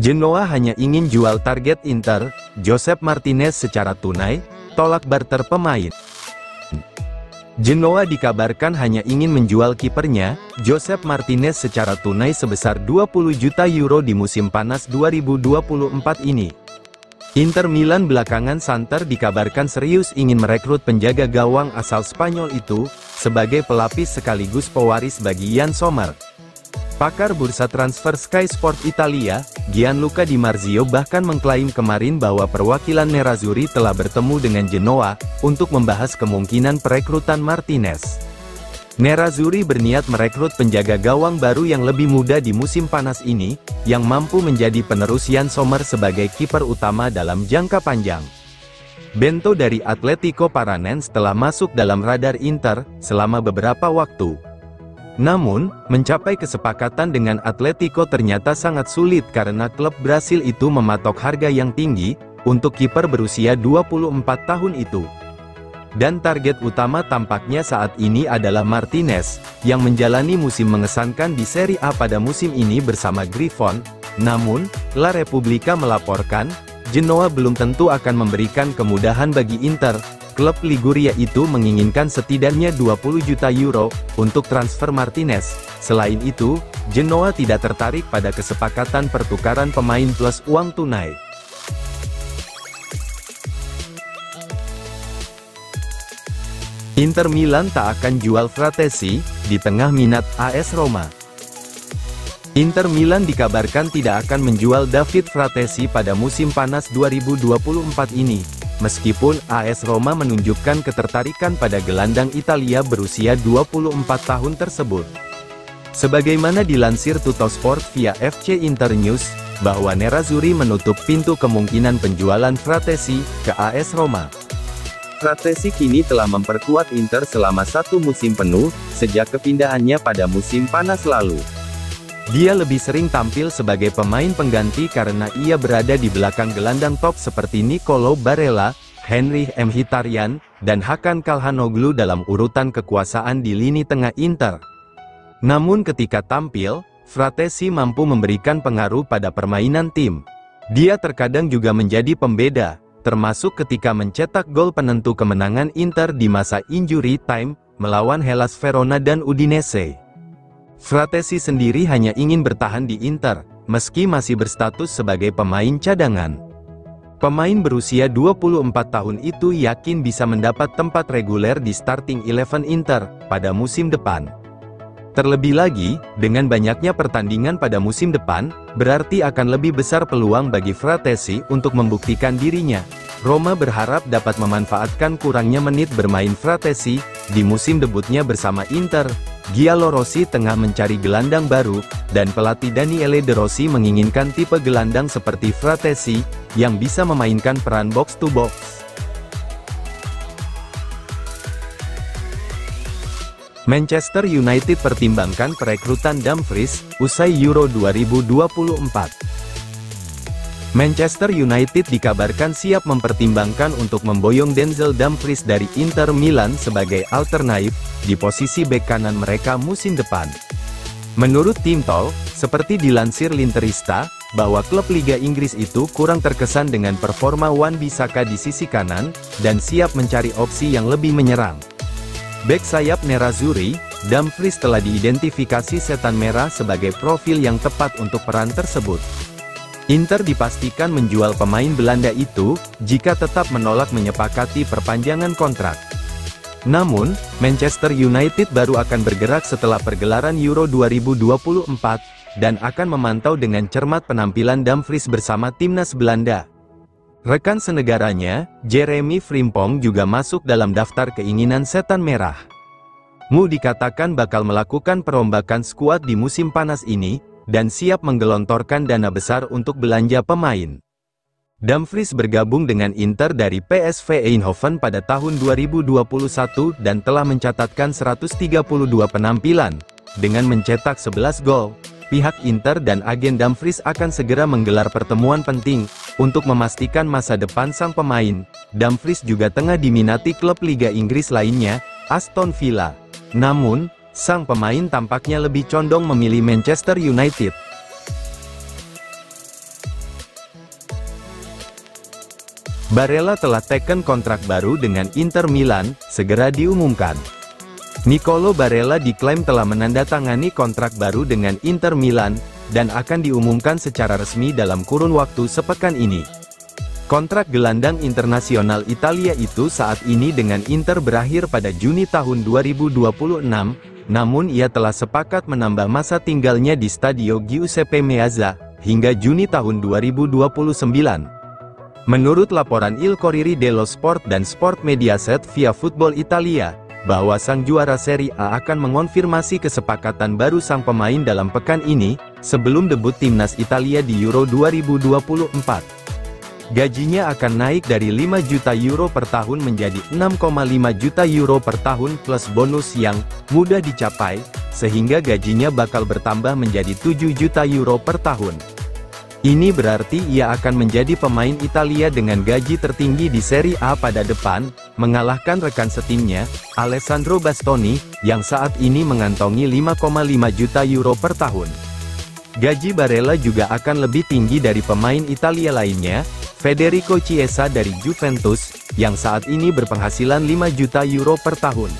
Genoa hanya ingin jual target Inter, Josep Martinez secara tunai, tolak barter pemain. Genoa dikabarkan hanya ingin menjual kipernya, Josep Martinez secara tunai sebesar 20 juta euro di musim panas 2024 ini. Inter Milan belakangan santer dikabarkan serius ingin merekrut penjaga gawang asal Spanyol itu, sebagai pelapis sekaligus pewaris bagi Yann Sommer. Pakar bursa transfer Sky Sport Italia, Gianluca Di Marzio bahkan mengklaim kemarin bahwa perwakilan Nerazzurri telah bertemu dengan Genoa, untuk membahas kemungkinan perekrutan Martinez. Nerazzurri berniat merekrut penjaga gawang baru yang lebih muda di musim panas ini, yang mampu menjadi penerus Yann Sommer sebagai kiper utama dalam jangka panjang. Bento dari Atletico Paranense telah masuk dalam radar Inter, selama beberapa waktu. Namun, mencapai kesepakatan dengan Atletico ternyata sangat sulit karena klub Brasil itu mematok harga yang tinggi, untuk kiper berusia 24 tahun itu. Dan target utama tampaknya saat ini adalah Martinez, yang menjalani musim mengesankan di Serie A pada musim ini bersama Grifon. Namun, La Repubblica melaporkan, Genoa belum tentu akan memberikan kemudahan bagi Inter. Klub Liguria itu menginginkan setidaknya 20 juta euro, untuk transfer Martinez. Selain itu, Genoa tidak tertarik pada kesepakatan pertukaran pemain plus uang tunai. Inter Milan tak akan jual Frattesi, di tengah minat AS Roma. Inter Milan dikabarkan tidak akan menjual David Frattesi pada musim panas 2024 ini. Meskipun AS Roma menunjukkan ketertarikan pada gelandang Italia berusia 24 tahun tersebut. Sebagaimana dilansir Tuttosport via FC Internews, bahwa Nerazzurri menutup pintu kemungkinan penjualan Frattesi ke AS Roma. Frattesi kini telah memperkuat Inter selama satu musim penuh, sejak kepindahannya pada musim panas lalu. Dia lebih sering tampil sebagai pemain pengganti karena ia berada di belakang gelandang top seperti Nicolo Barella, Henrikh Mkhitaryan, dan Hakan Calhanoglu dalam urutan kekuasaan di lini tengah Inter. Namun ketika tampil, Frattesi mampu memberikan pengaruh pada permainan tim. Dia terkadang juga menjadi pembeda, termasuk ketika mencetak gol penentu kemenangan Inter di masa injury time, melawan Hellas Verona dan Udinese. Frattesi sendiri hanya ingin bertahan di Inter, meski masih berstatus sebagai pemain cadangan. Pemain berusia 24 tahun itu yakin bisa mendapat tempat reguler di starting 11 Inter, pada musim depan. Terlebih lagi, dengan banyaknya pertandingan pada musim depan, berarti akan lebih besar peluang bagi Frattesi untuk membuktikan dirinya. Roma berharap dapat memanfaatkan kurangnya menit bermain Frattesi, di musim debutnya bersama Inter. Giallorossi tengah mencari gelandang baru, dan pelatih Daniele De Rossi menginginkan tipe gelandang seperti Frattesi, yang bisa memainkan peran box-to-box. Manchester United pertimbangkan perekrutan Dumfries, usai Euro 2024. Manchester United dikabarkan siap mempertimbangkan untuk memboyong Denzel Dumfries dari Inter Milan sebagai alternatif, di posisi bek kanan mereka musim depan. Menurut tim Tol, seperti dilansir L'interista, bahwa klub Liga Inggris itu kurang terkesan dengan performa Wan-Bissaka di sisi kanan, dan siap mencari opsi yang lebih menyerang. Bek sayap Nerazzurri, Dumfries telah diidentifikasi setan merah sebagai profil yang tepat untuk peran tersebut. Inter dipastikan menjual pemain Belanda itu, jika tetap menolak menyepakati perpanjangan kontrak. Namun, Manchester United baru akan bergerak setelah pergelaran Euro 2024, dan akan memantau dengan cermat penampilan Dumfries bersama timnas Belanda. Rekan senegaranya, Jeremy Frimpong juga masuk dalam daftar keinginan setan merah. Mu dikatakan bakal melakukan perombakan skuad di musim panas ini, dan siap menggelontorkan dana besar untuk belanja pemain. Dumfries bergabung dengan Inter dari PSV Eindhoven pada tahun 2021 dan telah mencatatkan 132 penampilan, dengan mencetak 11 gol. Pihak Inter dan agen Dumfries akan segera menggelar pertemuan penting, untuk memastikan masa depan sang pemain. Dumfries juga tengah diminati klub Liga Inggris lainnya, Aston Villa. Namun, sang pemain tampaknya lebih condong memilih Manchester United. Barella telah teken kontrak baru dengan Inter Milan, segera diumumkan. Nicolo Barella diklaim telah menandatangani kontrak baru dengan Inter Milan, dan akan diumumkan secara resmi dalam kurun waktu sepekan ini. Kontrak gelandang internasional Italia itu saat ini dengan Inter berakhir pada Juni tahun 2026, namun ia telah sepakat menambah masa tinggalnya di Stadio Giuseppe Meazza, hingga Juni tahun 2029. Menurut laporan Il Corriere dello Sport dan Sport Mediaset via Football Italia, bahwa sang juara Serie A akan mengonfirmasi kesepakatan baru sang pemain dalam pekan ini, sebelum debut timnas Italia di Euro 2024. Gajinya akan naik dari 5 juta euro per tahun menjadi 6,5 juta euro per tahun plus bonus yang mudah dicapai, sehingga gajinya bakal bertambah menjadi 7 juta euro per tahun. Ini berarti ia akan menjadi pemain Italia dengan gaji tertinggi di Serie A pada depan, mengalahkan rekan setimnya, Alessandro Bastoni, yang saat ini mengantongi 5,5 juta euro per tahun. Gaji Barella juga akan lebih tinggi dari pemain Italia lainnya, Federico Chiesa dari Juventus, yang saat ini berpenghasilan 5 juta euro per tahun.